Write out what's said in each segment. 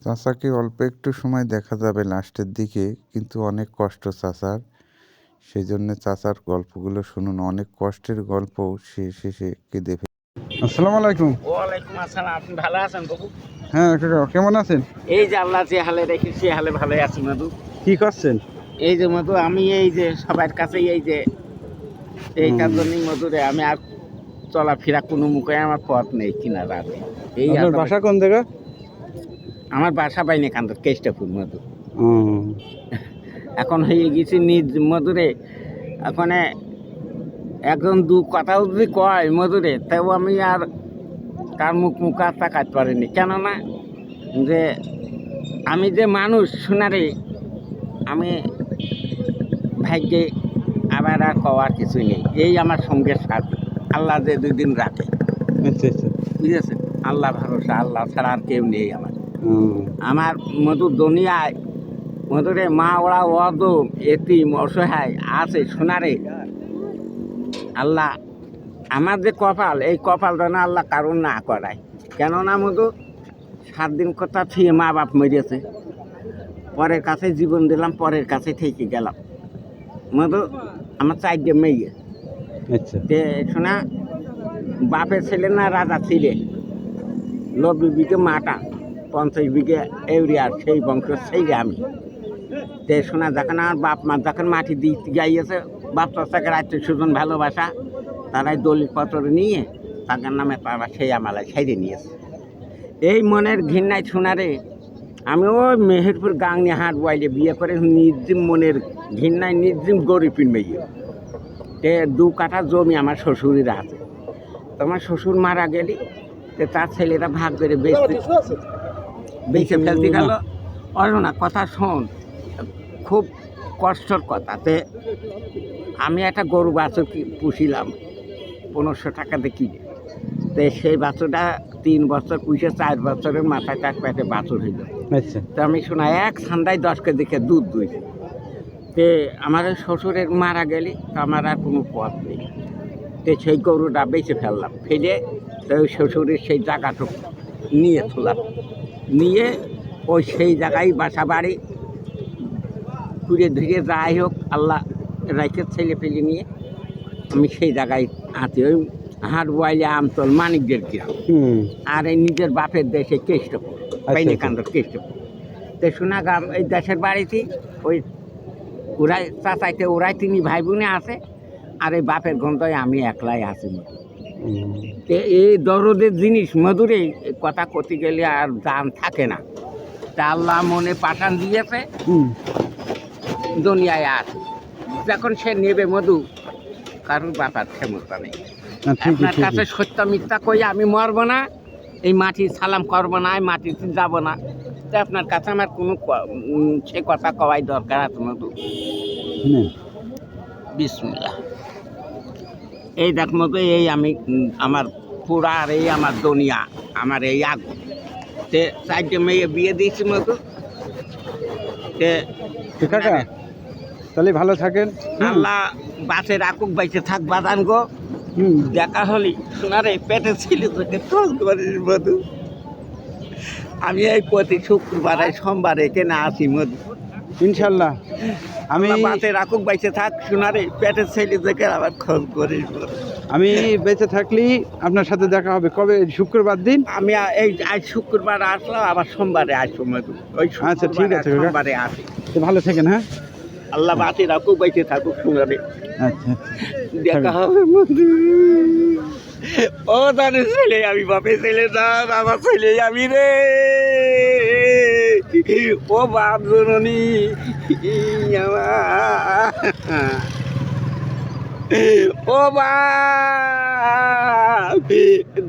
চাচাকে অল্প একটু সময় দেখা যাবে লাস্টের দিকে, কিন্তু অনেক কষ্ট চাচার। সেই জন্য চাচার গল্পগুলো শুনুন, অনেক কষ্টের গল্প, সে শেষে কেঁদে ফেলে। আসসালামু আলাইকুম। ওয়ালাইকুম আসসালাম। আপনি ভালো আছেন বাবু? হ্যাঁ কাকা, কেমন আছেন? এই যে আল্লাহ যে হালে রেখে সে হালে ভালোই আছি মধু। কি করছেন? এই যে মধু, আমি এই যে সবার কাছে এই যে এইটার জন্যই মধুরে আমি আর চলাফেরা কোনো মুখে আমার পথ নেই কিনা রাতে। এই আপনার বাসা কোন জায়গা? আমার বাসা পাইনি কান্দর কেষ্টপুর মধু। এখন হয়ে গেছি নিজ মধুরে। এখন একজন দু কথাও যদি কয় মধুরে, তাও আমি আর কার মুখ আর তাকাতে পারিনি। কেননা যে আমি যে মানুষ শোনারে, আমি ভাগ্যে আবার আর কওয়ার কিছুই নেই। এই আমার সঙ্গের সাথে আল্লাহ যে 2 দিন রাখে। আচ্ছা আচ্ছা, বুঝেছেন? আল্লাহ ভরসা, আল্লাহ ছাড়া আর কেউ নেই আমার। আমার মধুর দুনিয়ায় মধুরে মা ওরা অদম এতিম অসহায় আছে শোনারে। আল্লাহ আমার যে কপাল, এই কপাল যেন আল্লাহ কারণ না করায়। কেননা মধু 7 দিন কথা থিয়ে মা বাপ মরিয়েছে, পরের কাছে জীবন দিলাম, পরের কাছে থেকে গেলাম মধু। আমার 4টে মেয়ে। আচ্ছা, তে শোনা, বাপের ছেলে না রাজা ছিলে, 90 বিঘে মাটা, 50 বিঘে এউরিয়ার, সেই বংশ ছেলে আমি। তে শোনা, যখন আমার বাপ মা যখন মাটি দিতে গাইয়েছে, বাপ চাচাকে আত্মীয় স্বজন ভালোবাসা, তারাই দলিলপত্র নিয়ে তাদের নামে তারা সেই আমালায় ছেড়ে নিয়েছে। এই মনের ঘৃণায় শোনারে আমি ওই মেহেরপুর গাংনি হাট বয়লে বিয়ে করে নির্জিম মনের ঘৃণায় নির্জিম গরিবিন মেয়ে। 2 কাঠা জমি আমার শ্বশুরের আছে। তোমার শ্বশুর মারা গেলি, তার ছেলেরা ভাগ করে বেঁচে ফেলতে গেল। না কথা শোন, খুব কষ্টর কথা। আমি একটা গরু বাছুর পুষিলাম 1500 টাকা দিয়ে কিনে। সেই বাছুরটা 3 বছর পুষে 4 বছরের মাথায় তার পেটে বাছুর হইল। আচ্ছা, তো আমি শোনা 1 সান্দায় 10 কেজি দুধ দুইছে। আমার শ্বশুরের মারা গেলি, তো আমার আর কোনো পথ নেই। সেই গরুটা বেঁচে ফেললাম, ফেলে ওই শ্বশুরের সেই জায়গাটুকু নিয়ে তুলাম, নিয়ে ওই সেই জায়গায় বাসা বাড়ি ঘুরে ধীরে যাই হোক আল্লাহ রাইখে ছেলে ফেলে নিয়ে আমি সেই জায়গায় আছি, ওই হাট বয়লে আমতল মানিকদের গ্রাম। আর এই নিজের বাপের দেশে কেষ্টপুর, পাইনি কান্দর কেষ্টপুর। শোনা গ্রাম, এই দেশের বাড়িতে ওই ওরাই চাচাইতে ওরাই 3 ভাই বোনে আছে, আর এই বাপের গন্ধয় আমি একলাই আছি মধু। এই দরদের জিনিস মধুরে কথা করতে গেলে আর দাম থাকে না। তা আল্লাহ মনে পাঠান দিয়েছে, দুনিয়ায় আছে। যখন সে নেবে মধু, কারোর বাপার ক্ষমতা নেই। আপনার কাছে সত্য মিথ্যা কই আমি মরব না, এই মাটি সালাম করবো না, এই মাটিতে যাব না। তো আপনার কাছে আমার কোনো সে কথা কওয়াই দরকার আছে মধু। বিসমিল্লাহ। এই দেখ মধু, এই আমি আমার পুরা, আর এই আমার দুনিয়া, আমার এই আগুন। 4টে মেয়ে বিয়ে দিয়েছি মধু। তাহলে ভালো থাকেন, আল্লাহ বাসে রাখুক, বাইসে থাক বাদান গো। দেখা হলি শোনারে পেটে ছিল তোকে টস করিস মধু। আমি এই প্রতি শুক্রবারে সোমবারে এখানে আসি মধু, ইনশাল্লাহ। আমি বাসে রাখুক, বাইসে থাক শোনারে পেটের ছেলে থেকে আবার খোঁজ করিস। আমি বেঁচে থাকলেই আপনার সাথে দেখা হবে। কবে? শুক্রবার দিন। আমি এই আজ শুক্রবার আসলাম, আবার সোমবারে আসবো মধু। ওই আচ্ছা ঠিক আছে, সোমবারে আসি। ভালো থাকেন। হ্যাঁ, আল্লাহ বাসে রাখুক, বাইসে থাকুক শোনারে। আচ্ছা, দেখা হবে মধু। ও দানের ছেলে আমি, বাপের ছেলে দান আমার ছেলে আমি রে। ও বাপ জননী ও বাপ,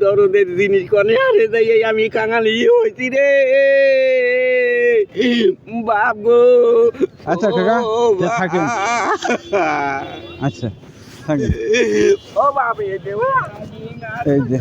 দরদের জিনিস কনে হারে যাই আমি কাঙালি হয়েছি রে বাপ গো। আচ্ছা কাকা, থাকেন। আচ্ছা থাকেন। ও বাপ, এই যে